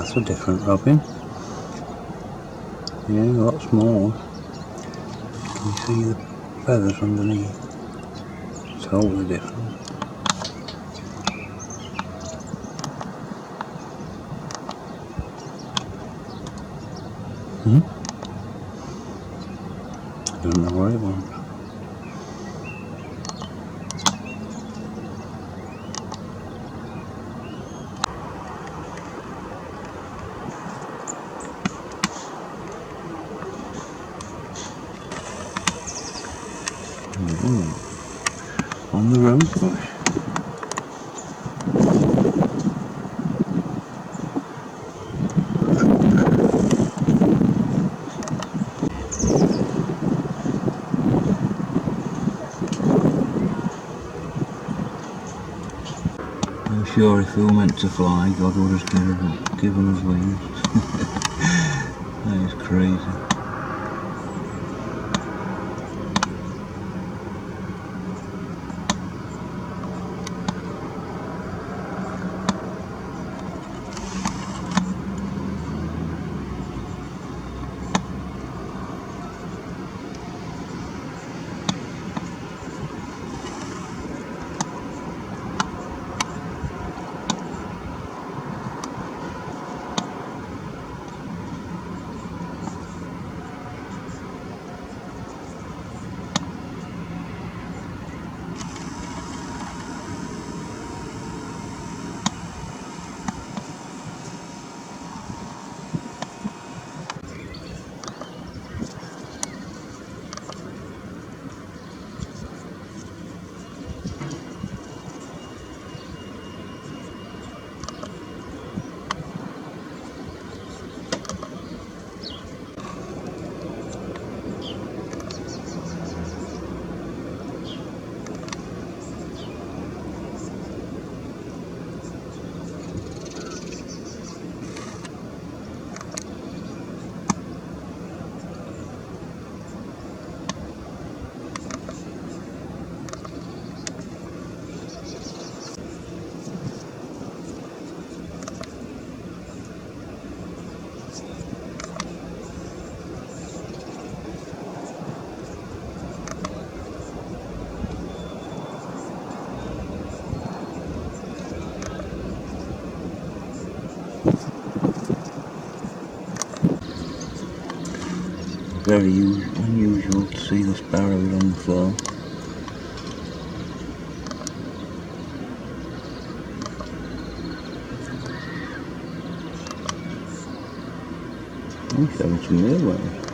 That's a different robin. Yeah, lots more. Can you see the feathers underneath? Totally different. I don't know what it wants. On the rose bush. I'm sure if we were meant to fly, God would have given us wings. That is crazy. Very unusual to see the sparrows on the floor. He's having some mealworms.